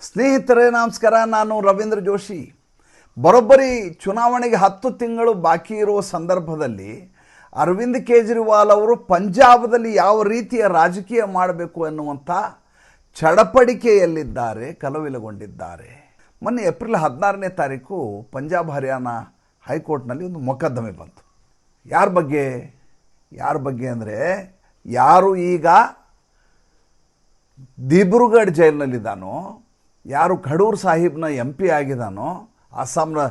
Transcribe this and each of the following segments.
ಸ್ನೇಹಿತರೇ ನಮಸ್ಕಾರ. ನಾನು ರವೀಂದ್ರ ಜೋಶಿ. ಬರೋಬ್ಬರಿ ಚುನಾವಣೆಗೆ 10 ತಿಂಗಳು ಬಾಕಿ ಇರುವ ಸಂದರ್ಭದಲ್ಲಿ ಅರವಿಂದ್ ಕೇಜ್ರಿವಾಲ್ ಅವರು ಪಂಜಾಬದಲ್ಲಿ ಯಾವ ರೀತಿಯ ರಾಜಕೀಯ ಮಾಡಬೇಕು ಎನ್ನುವಂಥ ಚಡಪಡಿಕೆಯಲ್ಲಿದ್ದಾರೆ, ಕಲವಿಲಗೊಂಡಿದ್ದಾರೆ. ಮೊನ್ನೆ ಏಪ್ರಿಲ್ 16ನೇ ತಾರೀಕು ಪಂಜಾಬ್ ಹರಿಯಾಣ ಹೈಕೋರ್ಟ್ನಲ್ಲಿ ಒಂದು ಮೊಕದ್ದಮೆ ಬಂತು. ಯಾರ ಬಗ್ಗೆ ಅಂದರೆ ಯಾರು ಈಗ ದಿಬ್ರುಗಢ್ ಜೈಲಿನಲ್ಲಿದ್ದಾನೋ, ಯಾರು ಖಡೂರ್ ಸಾಹಿಬ್ನ MP ಆಗಿದ್ದಾನೋ ಅಸ್ಸಾಂನ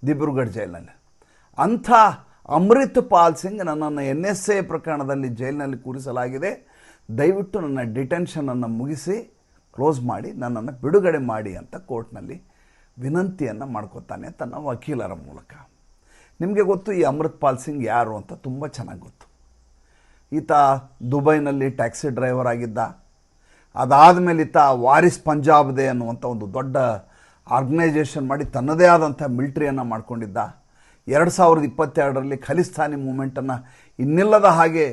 ದಿಬ್ರುಗಢ್ ಜೈಲಿನಲ್ಲಿ, ಅಂಥ ಅಮೃತ್ ಪಾಲ್ ಸಿಂಗ್ ನನ್ನನ್ನು NSA ಪ್ರಕರಣದಲ್ಲಿ ಜೈಲಿನಲ್ಲಿ ಕೂರಿಸಲಾಗಿದೆ, ದಯವಿಟ್ಟು ನನ್ನ ಡಿಟೆನ್ಷನನ್ನು ಮುಗಿಸಿ ಕ್ಲೋಸ್ ಮಾಡಿ ನನ್ನನ್ನು ಬಿಡುಗಡೆ ಮಾಡಿ ಅಂತ ಕೋರ್ಟ್ನಲ್ಲಿ ವಿನಂತಿಯನ್ನು ಮಾಡ್ಕೋತಾನೆ ತನ್ನ ವಕೀಲರ ಮೂಲಕ. ನಿಮಗೆ ಗೊತ್ತು ಈ ಅಮೃತ್ ಪಾಲ್ ಸಿಂಗ್ ಯಾರು ಅಂತ ತುಂಬ ಚೆನ್ನಾಗಿ ಗೊತ್ತು. ಈತ ದುಬೈನಲ್ಲಿ ಟ್ಯಾಕ್ಸಿ ಡ್ರೈವರ್ ಆಗಿದ್ದ. ಅದಾದಮೇಲೆ ಈತ ವಾರಿಸ್ ಪಂಜಾಬ್ದೆ ಅನ್ನುವಂಥ ಒಂದು ದೊಡ್ಡ ಆರ್ಗನೈಜೇಷನ್ ಮಾಡಿ ತನ್ನದೇ ಆದಂಥ ಮಿಲ್ಟ್ರಿಯನ್ನು ಮಾಡ್ಕೊಂಡಿದ್ದ. 2022ರಲ್ಲಿ ಖಲಿಸ್ತಾನಿ ಮೂಮೆಂಟನ್ನು ಇನ್ನಿಲ್ಲದ ಹಾಗೆ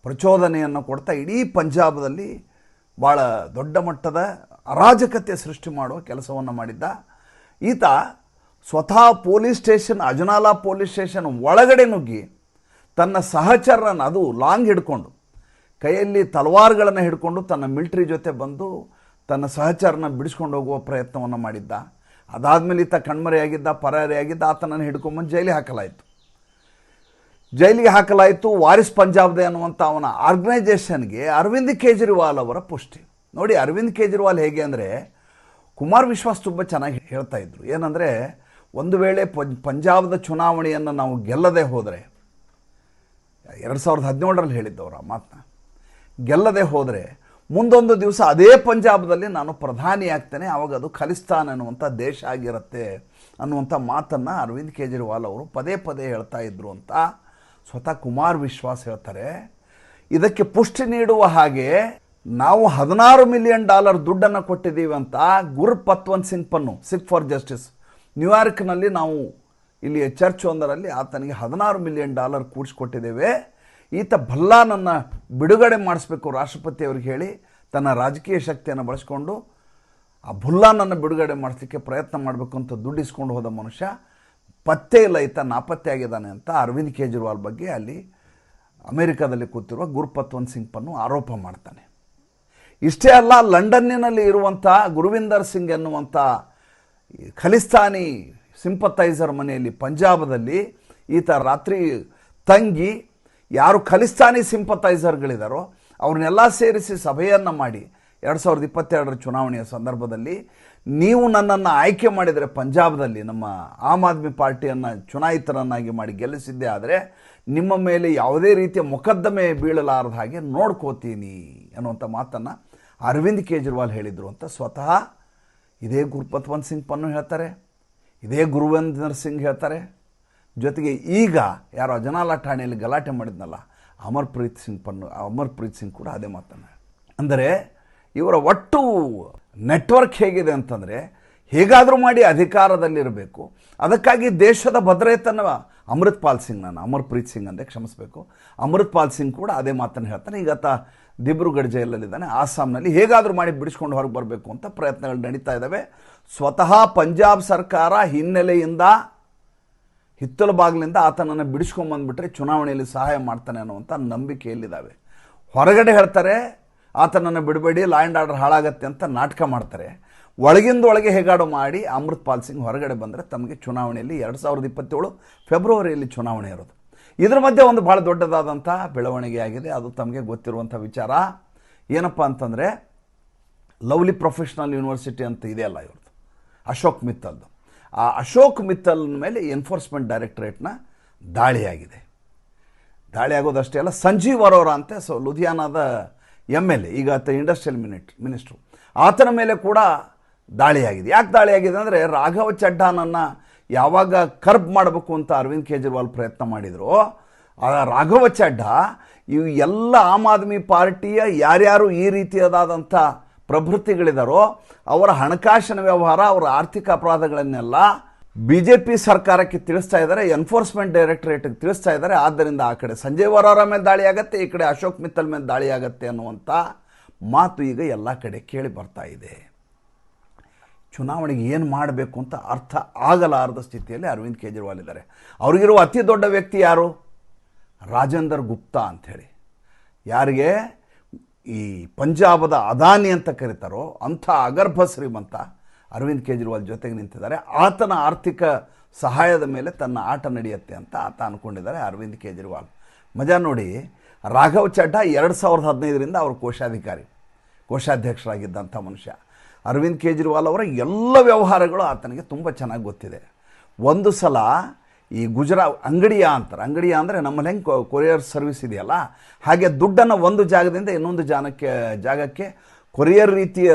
ಪ್ರಚೋದನೆಯನ್ನು ಕೊಡ್ತಾ ಇಡೀ ಪಂಜಾಬದಲ್ಲಿ ಭಾಳ ದೊಡ್ಡ ಮಟ್ಟದ ಅರಾಜಕತೆ ಸೃಷ್ಟಿ ಮಾಡುವ ಕೆಲಸವನ್ನು ಮಾಡಿದ್ದ. ಈತ ಸ್ವತಃ ಪೊಲೀಸ್ ಸ್ಟೇಷನ್, ಅಜನಾಲಾ ಪೊಲೀಸ್ ಸ್ಟೇಷನ್ ಒಳಗಡೆ ನುಗ್ಗಿ ತನ್ನ ಸಹಚರರನ್ನು, ಅದು ಲಾಂಗ್ ಹಿಡ್ಕೊಂಡು, ಕೈಯಲ್ಲಿ ತಲವಾರುಗಳನ್ನು ಹಿಡ್ಕೊಂಡು ತನ್ನ ಮಿಲ್ಟ್ರಿ ಜೊತೆ ಬಂದು ತನ್ನ ಸಹಚರನ ಬಿಡಿಸ್ಕೊಂಡು ಹೋಗುವ ಪ್ರಯತ್ನವನ್ನು ಮಾಡಿದ್ದ. ಅದಾದಮೇಲೆ ಈತ ಕಣ್ಮರೆಯಾಗಿದ್ದ, ಪರಾರಿಯಾಗಿದ್ದ. ಆತನನ್ನು ಹಿಡ್ಕೊಂಬಂದು ಜೈಲಿಗೆ ಹಾಕಲಾಯಿತು. ವಾರಿಸ್ ಪಂಜಾಬ್ದೆ ಅನ್ನುವಂಥ ಅವನ ಆರ್ಗನೈಜೇಷನ್ಗೆ ಅರವಿಂದ್ ಕೇಜ್ರಿವಾಲ್ ಅವರ ಪುಷ್ಟಿ. ನೋಡಿ, ಅರವಿಂದ್ ಕೇಜ್ರಿವಾಲ್ ಹೇಗೆ ಅಂದರೆ, ಕುಮಾರ್ ವಿಶ್ವಾಸ್ ತುಂಬ ಚೆನ್ನಾಗಿ ಹೇಳ್ತಾ ಇದ್ರು. ಏನಂದರೆ, ಒಂದು ವೇಳೆ ಪಂಜಾಬ್ದ ಚುನಾವಣೆಯನ್ನು ನಾವು ಗೆಲ್ಲದೆ ಹೋದರೆ, 2017ರಲ್ಲಿ ಹೇಳಿದ್ದವರು ಆ ಮಾತನ್ನ, ಗೆಲ್ಲದೆ ಹೋದರೆ ಮುಂದೊಂದು ದಿವಸ ಅದೇ ಪಂಜಾಬ್ದಲ್ಲಿ ನಾನು ಪ್ರಧಾನಿ ಆಗ್ತೇನೆ, ಆವಾಗ ಅದು ಖಲಿಸ್ತಾನ್ ಅನ್ನುವಂಥ ದೇಶ ಆಗಿರುತ್ತೆ ಅನ್ನುವಂಥ ಮಾತನ್ನು ಅರವಿಂದ್ ಕೇಜ್ರಿವಾಲ್ ಅವರು ಪದೇ ಪದೇ ಹೇಳ್ತಾ ಇದ್ರು ಅಂತ ಸ್ವತಃ ಕುಮಾರ್ ವಿಶ್ವಾಸ್ ಹೇಳ್ತಾರೆ. ಇದಕ್ಕೆ ಪುಷ್ಟಿ ನೀಡುವ ಹಾಗೆ ನಾವು $16 ಮಿಲಿಯನ್ ದುಡ್ಡನ್ನು ಕೊಟ್ಟಿದ್ದೀವಿ ಅಂತ ಗುರ್ಪತ್ವಂತ್ ಸಿಂಗ್ ಪನ್ನು, ಸಿಖ್ ಫಾರ್ ಜಸ್ಟಿಸ್, ನ್ಯೂಯಾರ್ಕ್ನಲ್ಲಿ ನಾವು ಇಲ್ಲಿ ಚರ್ಚ್ ಒಂದರಲ್ಲಿ ಆತನಿಗೆ $16 ಮಿಲಿಯನ್ ಕೂಡಿಸ್ಕೊಟ್ಟಿದ್ದೇವೆ. ಈತ ಭಲ್ಲಾನನ್ನು ಬಿಡುಗಡೆ ಮಾಡಿಸ್ಬೇಕು ರಾಷ್ಟ್ರಪತಿಯವ್ರಿಗೆ ಹೇಳಿ ತನ್ನ ರಾಜಕೀಯ ಶಕ್ತಿಯನ್ನು ಬಳಸ್ಕೊಂಡು ಆ ಭುಲ್ಲಾನನ್ನು ಬಿಡುಗಡೆ ಮಾಡಿಸ್ಲಿಕ್ಕೆ ಪ್ರಯತ್ನ ಮಾಡಬೇಕು ಅಂತ ದುಡ್ಡು ಇಸ್ಕೊಂಡು ಹೋದ ಮನುಷ್ಯ ಪತ್ತೆ ಇಲ್ಲ, ಈತ ನಾಪತ್ತೆ ಆಗಿದ್ದಾನೆ ಅಂತ ಅರವಿಂದ್ ಕೇಜ್ರಿವಾಲ್ ಬಗ್ಗೆ ಅಲ್ಲಿ ಅಮೆರಿಕಾದಲ್ಲಿ ಕೂತಿರುವ ಗುರ್ಪತ್ವಂತ್ ಸಿಂಗ್ ಪನ್ನು ಆರೋಪ ಮಾಡ್ತಾನೆ. ಇಷ್ಟೇ ಅಲ್ಲ, ಲಂಡನ್ನಿನಲ್ಲಿ ಇರುವಂಥ ಗುರುವಿಂದರ್ ಸಿಂಗ್ ಎನ್ನುವಂಥ ಖಲಿಸ್ತಾನಿ ಸಿಂಪತೈಸರ್ ಮನೆಯಲ್ಲಿ ಪಂಜಾಬದಲ್ಲಿ ಈತ ರಾತ್ರಿ ತಂಗಿ ಯಾರು ಖಲಿಸ್ತಾನಿ ಸಿಂಪತೈಸರ್ಗಳಿದ್ದಾರೋ ಅವ್ರನ್ನೆಲ್ಲ ಸೇರಿಸಿ ಸಭೆಯನ್ನು ಮಾಡಿ 2022ರ ಚುನಾವಣೆಯ ಸಂದರ್ಭದಲ್ಲಿ ನೀವು ನನ್ನನ್ನು ಆಯ್ಕೆ ಮಾಡಿದರೆ ಪಂಜಾಬ್ದಲ್ಲಿ ನಮ್ಮ ಆಮ್ ಆದ್ಮಿ ಪಾರ್ಟಿಯನ್ನು ಚುನಾಯಿತರನ್ನಾಗಿ ಮಾಡಿ ಗೆಲ್ಲಿಸಿದ್ದೇ ಆದರೆ ನಿಮ್ಮ ಮೇಲೆ ಯಾವುದೇ ರೀತಿಯ ಮೊಕದ್ದಮೆ ಬೀಳಲಾರದ ಹಾಗೆ ನೋಡ್ಕೋತೀನಿ ಅನ್ನುವಂಥ ಮಾತನ್ನು ಅರವಿಂದ್ ಕೇಜ್ರಿವಾಲ್ ಹೇಳಿದರು ಅಂತ ಸ್ವತಃ ಇದೇ ಗುರ್ಪತ್ವಂತ್ ಸಿಂಗ್ ಪನ್ನು ಹೇಳ್ತಾರೆ, ಇದೇ ಗುರುವಿಂದರ್ ಸಿಂಗ್ ಹೇಳ್ತಾರೆ. ಜೊತೆಗೆ ಈಗ ಯಾರು ಅಜನಾಲಾ ಠಾಣೆಯಲ್ಲಿ ಗಲಾಟೆ ಮಾಡಿದ್ನಲ್ಲ ಅಮರ್ಪ್ರೀತ್ ಸಿಂಗ್ ಕೂಡ ಅದೇ ಮಾತನ್ನು. ಅಂದರೆ ಇವರ ಒಟ್ಟು ನೆಟ್ವರ್ಕ್ ಹೇಗಿದೆ ಅಂತಂದರೆ, ಹೇಗಾದರೂ ಮಾಡಿ ಅಧಿಕಾರದಲ್ಲಿರಬೇಕು, ಅದಕ್ಕಾಗಿ ದೇಶದ ಭದ್ರತೆಯನ್ನು ಅಮರ್ಪ್ರೀತ್ ಸಿಂಗ್ ಅಂದರೆ ಕ್ಷಮಿಸಬೇಕು, ಅಮೃತ್ ಪಾಲ್ ಸಿಂಗ್ ಕೂಡ ಅದೇ ಮಾತನ್ನು ಹೇಳ್ತಾನೆ. ಈಗ ಆತ ದಿಬ್ರುಗಢ್ ಜೈಲಲ್ಲಿದ್ದಾನೆ, ಆಸಾಂನಲ್ಲಿ. ಹೇಗಾದರೂ ಮಾಡಿ ಬಿಡಿಸ್ಕೊಂಡು ಹೊರಗೆ ಬರಬೇಕು ಅಂತ ಪ್ರಯತ್ನಗಳು ನಡೀತಾ ಇದ್ದಾವೆ. ಸ್ವತಃ ಪಂಜಾಬ್ ಸರ್ಕಾರ ಹಿನ್ನೆಲೆಯಿಂದ ಹಿತ್ತಲು ಬಾಗಿಲಿಂದ ಆತನನ್ನು ಬಿಡಿಸ್ಕೊಂಬಂದುಬಿಟ್ರೆ ಚುನಾವಣೆಯಲ್ಲಿ ಸಹಾಯ ಮಾಡ್ತಾನೆ ಅನ್ನುವಂಥ ನಂಬಿಕೆಯಲ್ಲಿದ್ದಾವೆ. ಹೊರಗಡೆ ಹೇಳ್ತಾರೆ ಆತನನ್ನು ಬಿಡಬೇಡಿ, ಲಾ ಆ್ಯಂಡ್ ಆರ್ಡರ್ ಹಾಳಾಗತ್ತೆ ಅಂತ ನಾಟಕ ಮಾಡ್ತಾರೆ. ಒಳಗಿಂದೊಳಗೆ ಹೇಗಾಡು ಮಾಡಿ ಅಮೃತ್ ಪಾಲ್ ಸಿಂಗ್ ಹೊರಗಡೆ ಬಂದರೆ ತಮಗೆ ಚುನಾವಣೆಯಲ್ಲಿ 2027 ಫೆಬ್ರವರಿಯಲ್ಲಿ ಚುನಾವಣೆ ಇರೋದು. ಇದರ ಮಧ್ಯೆ ಒಂದು ಭಾಳ ದೊಡ್ಡದಾದಂಥ ಬೆಳವಣಿಗೆ ಆಗಿದೆ. ಅದು ತಮಗೆ ಗೊತ್ತಿರುವಂಥ ವಿಚಾರ. ಏನಪ್ಪ ಅಂತಂದರೆ, ಲವ್ಲಿ ಪ್ರೊಫೆಷನಲ್ ಯೂನಿವರ್ಸಿಟಿ ಅಂತ ಇದೆಯಲ್ಲ ಇವ್ರದ್ದು, ಅಶೋಕ್ ಮಿತ್ತಲ್ದು, ಆ ಅಶೋಕ್ ಮಿತ್ತಲ್ ಮೇಲೆ ಎನ್ಫೋರ್ಸ್ಮೆಂಟ್ ಡೈರೆಕ್ಟರೇಟ್ನ ದಾಳಿಯಾಗಿದೆ. ದಾಳಿ ಆಗೋದಷ್ಟೇ ಅಲ್ಲ, ಸಂಜೀವ್ ಅರೋರಾ ಅಂತ ಲುಧಿಯಾನಾದ MLA, ಈಗ ಆತ ಇಂಡಸ್ಟ್ರಿಯಲ್ ಮಿನಿಸ್ಟ್ರು, ಆತನ ಮೇಲೆ ಕೂಡ ದಾಳಿಯಾಗಿದೆ. ಯಾಕೆ ದಾಳಿಯಾಗಿದೆ ಅಂದರೆ, ರಾಘವ್ ಚಡ್ಡಾನನ್ನು ಯಾವಾಗ ಕರ್ಬ್ ಮಾಡಬೇಕು ಅಂತ ಅರವಿಂದ್ ಕೇಜ್ರಿವಾಲ್ ಪ್ರಯತ್ನ ಮಾಡಿದರು, ಆ ರಾಘವ ಚಡ್ಡಾ ಇವು ಎಲ್ಲ ಆಮ್ ಆದ್ಮಿ ಪಾರ್ಟಿಯ ಯಾರ್ಯಾರು ಈ ರೀತಿಯಾದಂಥ ಪ್ರಭೃತಿಗಳಿದಾರೋ ಅವರ ಹಣಕಾಸಿನ ವ್ಯವಹಾರ, ಅವರ ಆರ್ಥಿಕ ಅಪರಾಧಗಳನ್ನೆಲ್ಲ BJP ಸರ್ಕಾರಕ್ಕೆ ತಿಳಿಸ್ತಾ ಇದ್ದಾರೆ, ಎನ್ಫೋರ್ಸ್ಮೆಂಟ್ ಡೈರೆಕ್ಟರೇಟ್ಗೆ ತಿಳಿಸ್ತಾ ಇದ್ದಾರೆ. ಆದ್ದರಿಂದ ಆ ಕಡೆ ಸಂಜಯ್ ಅರೋರಾ ಮೇಲೆ ದಾಳಿ ಆಗುತ್ತೆ, ಈ ಕಡೆ ಅಶೋಕ್ ಮಿತ್ತಲ್ ಮೇಲೆ ದಾಳಿ ಆಗುತ್ತೆ ಅನ್ನುವಂಥ ಮಾತು ಈಗ ಎಲ್ಲ ಕಡೆ ಕೇಳಿ ಬರ್ತಾ ಇದೆ. ಚುನಾವಣೆಗೆ ಏನು ಮಾಡಬೇಕು ಅಂತ ಅರ್ಥ ಆಗಲಾರದ ಸ್ಥಿತಿಯಲ್ಲಿ ಅರವಿಂದ್ ಕೇಜ್ರಿವಾಲ್ ಇದ್ದಾರೆ. ಅವ್ರಿಗಿರುವ ಅತಿ ದೊಡ್ಡ ವ್ಯಕ್ತಿ ಯಾರು? ರಾಜೇಂದರ್ ಗುಪ್ತಾ ಅಂಥೇಳಿ, ಯಾರಿಗೆ ಈ ಪಂಜಾಬದ ಅದಾನಿ ಅಂತ ಕರೀತಾರೋ ಅಂಥ ಅಗರ್ಭ ಶ್ರೀಮಂತ ಅರವಿಂದ್ ಕೇಜ್ರಿವಾಲ್ ಜೊತೆಗೆ ನಿಂತಿದ್ದಾರೆ. ಆತನ ಆರ್ಥಿಕ ಸಹಾಯದ ಮೇಲೆ ತನ್ನ ಆಟ ನಡೆಯುತ್ತೆ ಅಂತ ಆತ ಅಂದ್ಕೊಂಡಿದ್ದಾರೆ ಅರವಿಂದ್ ಕೇಜ್ರಿವಾಲ್. ಮಜಾ ನೋಡಿ, ರಾಘವ್ ಚಡ್ಡಾ 2015ರಿಂದ ಅವರು ಕೋಶಾಧ್ಯಕ್ಷರಾಗಿದ್ದಂಥ ಮನುಷ್ಯ. ಅರವಿಂದ್ ಕೇಜ್ರಿವಾಲ್ ಅವರ ಎಲ್ಲ ವ್ಯವಹಾರಗಳು ಆತನಿಗೆ ತುಂಬ ಚೆನ್ನಾಗಿ ಗೊತ್ತಿದೆ. ಒಂದು ಸಲ ಈ ಅಂಗಡಿಯ ಅಂದರೆ ನಮ್ಮಲ್ಲಿ ಹೆಂಗೆ ಕೊರಿಯರ್ ಸರ್ವಿಸ್ ಇದೆಯಲ್ಲ, ಹಾಗೆ ದುಡ್ಡನ್ನು ಒಂದು ಜಾಗದಿಂದ ಇನ್ನೊಂದು ಜಾಗಕ್ಕೆ ಕೊರಿಯರ್ ರೀತಿಯ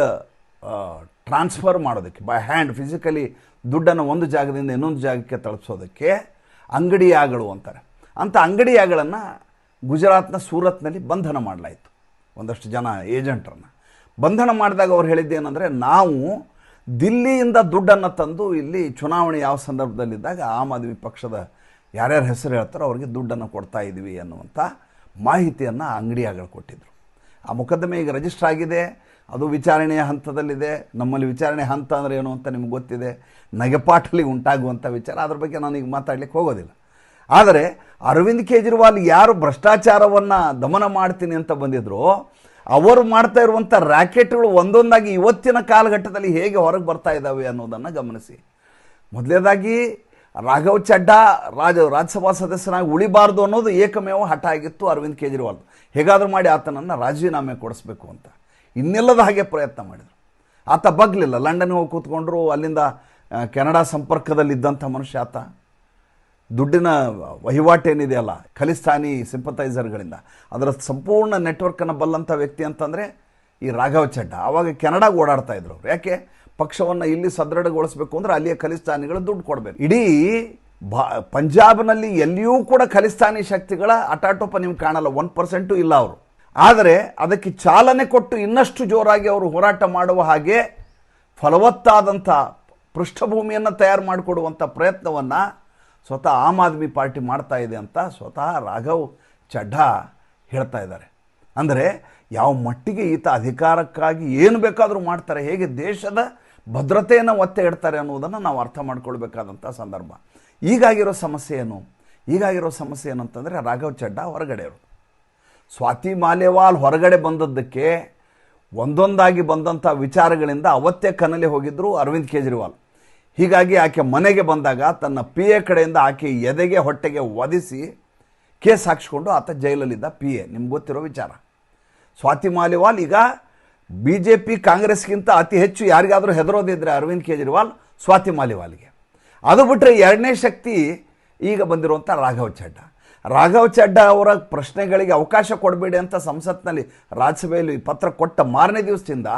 ಟ್ರಾನ್ಸ್ಫರ್ ಮಾಡೋದಕ್ಕೆ, ಬೈ ಹ್ಯಾಂಡ್ ಫಿಸಿಕಲಿ ದುಡ್ಡನ್ನು ಒಂದು ಜಾಗದಿಂದ ಇನ್ನೊಂದು ಜಾಗಕ್ಕೆ ತಲುಪಿಸೋದಕ್ಕೆ ಅಂಗಡಿಯಾಗಳು ಅಂತಾರೆ. ಅಂಥ ಅಂಗಡಿಯಾಗಳನ್ನು ಗುಜರಾತ್ನ ಸೂರತ್ನಲ್ಲಿ ಬಂಧನ ಮಾಡಲಾಯಿತು. ಒಂದಷ್ಟು ಜನ ಏಜೆಂಟ್ರನ್ನು ಬಂಧನ ಮಾಡಿದಾಗ ಅವ್ರು ಹೇಳಿದ್ದೇನೆಂದರೆ, ನಾವು ದಿಲ್ಲಿಯಿಂದ ದುಡ್ಡನ್ನು ತಂದು ಇಲ್ಲಿ ಚುನಾವಣೆ ಯಾವ ಸಂದರ್ಭದಲ್ಲಿದ್ದಾಗ ಆಮ್ ಆದ್ಮಿ ಪಕ್ಷದ ಯಾರ್ಯಾರ ಹೆಸರು ಹೇಳ್ತಾರೋ ಅವ್ರಿಗೆ ದುಡ್ಡನ್ನು ಕೊಡ್ತಾ ಇದ್ವಿ ಅನ್ನುವಂಥ ಮಾಹಿತಿಯನ್ನು ಅಂಗಡಿಯಾಗಳು ಕೊಟ್ಟಿದ್ದರು. ಆ ಮೊಕದ್ದಮೆ ಈಗ ರಿಜಿಸ್ಟರ್ ಆಗಿದೆ, ಅದು ವಿಚಾರಣೆಯ ಹಂತದಲ್ಲಿದೆ. ನಮ್ಮಲ್ಲಿ ವಿಚಾರಣೆ ಹಂತ ಅಂದರೆ ಏನು ಅಂತ ನಿಮ್ಗೆ ಗೊತ್ತಿದೆ, ನಗೆಪಾಟಲ್ಲಿ ಉಂಟಾಗುವಂಥ ವಿಚಾರ. ಅದ್ರ ಬಗ್ಗೆ ನಾನು ಈಗ ಮಾತಾಡಲಿಕ್ಕೆ ಹೋಗೋದಿಲ್ಲ. ಆದರೆ ಅರವಿಂದ್ ಕೇಜ್ರಿವಾಲ್ ಯಾರು ಭ್ರಷ್ಟಾಚಾರವನ್ನು ದಮನ ಮಾಡ್ತೀನಿ ಅಂತ ಬಂದಿದ್ರು, ಅವರು ಮಾಡ್ತಾ ಇರುವಂಥ ರ್ಯಾಕೆಟ್ಗಳು ಒಂದೊಂದಾಗಿ ಇವತ್ತಿನ ಕಾಲಘಟ್ಟದಲ್ಲಿ ಹೇಗೆ ಹೊರಗೆ ಬರ್ತಾ ಇದ್ದಾವೆ ಅನ್ನೋದನ್ನು ಗಮನಿಸಿ. ಮೊದಲನೇದಾಗಿ ರಾಘವ್ ಚಡ್ಡಾ ರಾಜ್ಯಸಭಾ ಸದಸ್ಯನಾಗಿ ಉಳಿಬಾರ್ದು ಅನ್ನೋದು ಏಕಮೇವ ಹಠ ಆಗಿತ್ತು ಅರವಿಂದ್ ಕೇಜ್ರಿವಾಲ್. ಹೇಗಾದರೂ ಮಾಡಿ ಆತನನ್ನು ರಾಜೀನಾಮೆ ಕೊಡಿಸ್ಬೇಕು ಅಂತ. ಇನ್ನೆಲ್ಲದ ಹಾಗೆ ಪ್ರಯತ್ನ ಮಾಡಿದರು. ಆತ ಬಗ್ಲಿಲ್ಲ. ಲಂಡನ್ಗೆ ಹೋಗಿ ಕೂತ್ಕೊಂಡ್ರು. ಅಲ್ಲಿಂದ ಕೆನಡಾ ಸಂಪರ್ಕದಲ್ಲಿದ್ದಂಥ ಮನುಷ್ಯ ಆತ. ದುಡ್ಡಿನ ವಹಿವಾಟೇನಿದೆಯಲ್ಲ ಖಲಿಸ್ತಾನಿ ಸಿಂಪತೈಸರ್ಗಳಿಂದ, ಅದರ ಸಂಪೂರ್ಣ ನೆಟ್ವರ್ಕನ್ನು ಬಲ್ಲಂಥ ವ್ಯಕ್ತಿ ಅಂತಂದರೆ ಈ ರಾಘವ್ ಚಡ್ಡಾ. ಆವಾಗ ಕೆನಡಾಗೆ ಓಡಾಡ್ತಾ ಇದ್ರು ಅವರು. ಯಾಕೆ? ಪಕ್ಷವನ್ನು ಇಲ್ಲಿ ಸದೃಢಗೊಳಿಸಬೇಕು ಅಂದರೆ ಅಲ್ಲಿಯ ಖಲಿಸ್ತಾನಿಗಳು ದುಡ್ಡು ಕೊಡಬೇಕು. ಇಡೀ ಪಂಜಾಬ್ನಲ್ಲಿ ಎಲ್ಲಿಯೂ ಕೂಡ ಖಲಿಸ್ತಾನಿ ಶಕ್ತಿಗಳ ಅಟಾಟೋಪ ನಿಮ್ಗೆ ಕಾಣಲ್ಲ, 1% ಇಲ್ಲ ಅವರು. ಆದರೆ ಅದಕ್ಕೆ ಚಾಲನೆ ಕೊಟ್ಟು ಇನ್ನಷ್ಟು ಜೋರಾಗಿ ಅವರು ಹೋರಾಟ ಮಾಡುವ ಹಾಗೆ ಫಲವತ್ತಾದಂಥ ಪೃಷ್ಠಭೂಮಿಯನ್ನು ತಯಾರು ಮಾಡಿಕೊಡುವಂಥ ಪ್ರಯತ್ನವನ್ನು ಸ್ವತಃ ಆಮ್ ಆದ್ಮಿ ಪಾರ್ಟಿ ಮಾಡ್ತಾ ಇದೆ ಅಂತ ಸ್ವತಃ ರಾಘವ್ ಚಡ್ಡಾ ಹೇಳ್ತಾ ಇದ್ದಾರೆ. ಅಂದರೆ ಯಾವ ಮಟ್ಟಿಗೆ ಈತ ಅಧಿಕಾರಕ್ಕಾಗಿ ಏನು ಬೇಕಾದರೂ ಮಾಡ್ತಾರೆ, ಹೇಗೆ ದೇಶದ ಭದ್ರತೆಯನ್ನು ಒತ್ತೆ ಇಡ್ತಾರೆ ಅನ್ನೋದನ್ನು ನಾವು ಅರ್ಥ ಮಾಡ್ಕೊಳ್ಬೇಕಾದಂಥ ಸಂದರ್ಭ. ಈಗಾಗಿರೋ ಸಮಸ್ಯೆ ಏನು ಅಂತಂದರೆ ರಾಘವ್ ಚಡ್ಡಾ ಹೊರಗಡೆ ಇರೋದು. ಸ್ವಾತಿ ಮಾಲಿವಾಲ್ ಹೊರಗಡೆ ಬಂದದ್ದಕ್ಕೆ ಒಂದೊಂದಾಗಿ ಬಂದಂಥ ವಿಚಾರಗಳಿಂದ ಅವತ್ತೇ ಕನಲಿ ಹೋಗಿದ್ದರು ಅರವಿಂದ್ ಕೇಜ್ರಿವಾಲ್. ಹೀಗಾಗಿ ಆಕೆ ಮನೆಗೆ ಬಂದಾಗ ತನ್ನ PA ಕಡೆಯಿಂದ ಆಕೆ ಎದೆಗೆ ಹೊಟ್ಟೆಗೆ ಒದಿಸಿ ಕೇಸ್ ಹಾಕಿಸ್ಕೊಂಡು ಆತ ಜೈಲಲ್ಲಿದ್ದ. PA ನಿಮ್ಗೆ ಗೊತ್ತಿರೋ ವಿಚಾರ. ಸ್ವಾತಿ ಮಾಲಿವಾಲ್ ಈಗ BJP ಕಾಂಗ್ರೆಸ್ಗಿಂತ ಅತಿ ಹೆಚ್ಚು ಯಾರಿಗಾದರೂ ಹೆದರೋದಿದ್ರೆ ಅರವಿಂದ್ ಕೇಜ್ರಿವಾಲ್ ಸ್ವಾತಿ ಮಾಲಿವಾಲ್ಗೆ. ಅದು ಬಿಟ್ಟರೆ ಎರಡನೇ ಶಕ್ತಿ ಈಗ ಬಂದಿರುವಂಥ ರಾಘವ್ ಚಡ್ಡಾ ಅವರ ಪ್ರಶ್ನೆಗಳಿಗೆ ಅವಕಾಶ ಕೊಡಬೇಡಿ ಅಂತ ಸಂಸತ್ನಲ್ಲಿ ರಾಜ್ಯಸಭೆಯಲ್ಲಿ ಪತ್ರ ಕೊಟ್ಟ ಮಾರನೇ ದಿವಸದಿಂದ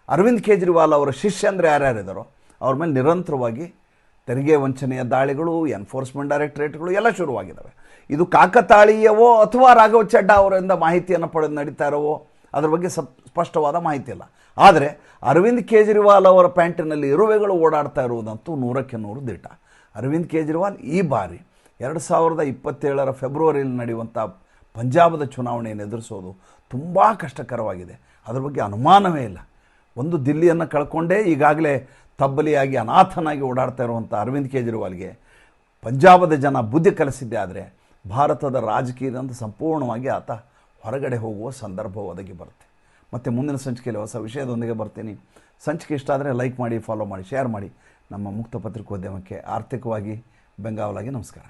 ಅರವಿಂದ್ ಕೇಜ್ರಿವಾಲ್ ಅವರ ಶಿಷ್ಯಂದ್ರೆ ಯಾರ್ಯಾರಿದ್ದಾರೋ ಅವ್ರ ಮೇಲೆ ನಿರಂತರವಾಗಿ ತೆರಿಗೆ ವಂಚನೆಯ ದಾಳಿಗಳು, ಎನ್ಫೋರ್ಸ್ಮೆಂಟ್ ಡೈರೆಕ್ಟರೇಟ್ಗಳು ಎಲ್ಲ ಶುರುವಾಗಿದ್ದಾವೆ. ಇದು ಕಾಕತಾಳೀಯವೋ ಅಥವಾ ರಾಘವ್ ಚಡ್ಡಾ ಅವರಿಂದ ಮಾಹಿತಿಯನ್ನು ಪಡೆದು ನಡೀತಾ ಇರೋವೋ ಅದ್ರ ಬಗ್ಗೆ ಸ್ಪಷ್ಟವಾದ ಮಾಹಿತಿ ಇಲ್ಲ. ಆದರೆ ಅರವಿಂದ್ ಕೇಜ್ರಿವಾಲ್ ಅವರ ಪ್ಯಾಂಟಿನಲ್ಲಿ ಇರುವೆಗಳು ಓಡಾಡ್ತಾ ಇರುವುದಂತೂ 100% ದಿಟ. ಅರವಿಂದ್ ಕೇಜ್ರಿವಾಲ್ ಈ ಬಾರಿ 2027 ಫೆಬ್ರವರಿಯಲ್ಲಿ ನಡೆಯುವಂಥ ಪಂಜಾಬದ ಚುನಾವಣೆಯನ್ನು ಎದುರಿಸೋದು ತುಂಬ ಕಷ್ಟಕರವಾಗಿದೆ. ಅದರ ಬಗ್ಗೆ ಅನುಮಾನವೇ ಇಲ್ಲ. ಒಂದು ದಿಲ್ಲಿಯನ್ನು ಕಳ್ಕೊಂಡೇ ಈಗಾಗಲೇ ತಬ್ಬಲಿಯಾಗಿ ಅನಾಥನಾಗಿ ಓಡಾಡ್ತಾ ಇರುವಂಥ ಅರವಿಂದ್ ಕೇಜ್ರಿವಾಲ್ಗೆ ಪಂಜಾಬದ ಜನ ಬುದ್ಧಿ ಕಲಿಸಿದ್ದೆ. ಆದರೆ ಭಾರತದ ರಾಜಕೀಯದಿಂದ ಸಂಪೂರ್ಣವಾಗಿ ಆತ ಹೊರಗಡೆ ಹೋಗುವ ಸಂದರ್ಭ ಒದಗಿ ಬರುತ್ತೆ. ಮತ್ತು ಮುಂದಿನ ಸಂಚಿಕೆಯಲ್ಲಿ ಹೊಸ ವಿಷಯದೊಂದಿಗೆ ಬರ್ತೀನಿ. ಸಂಚಿಕೆ ಇಷ್ಟ ಆದರೆ ಲೈಕ್ ಮಾಡಿ, ಫಾಲೋ ಮಾಡಿ, ಶೇರ್ ಮಾಡಿ. ನಮ್ಮ ಮುಕ್ತ ಪತ್ರಿಕೋದ್ಯಮಕ್ಕೆ ಆರ್ಥಿಕವಾಗಿ ಬೆಂಗಾವಲಾಗಿ ನಮಸ್ಕಾರ.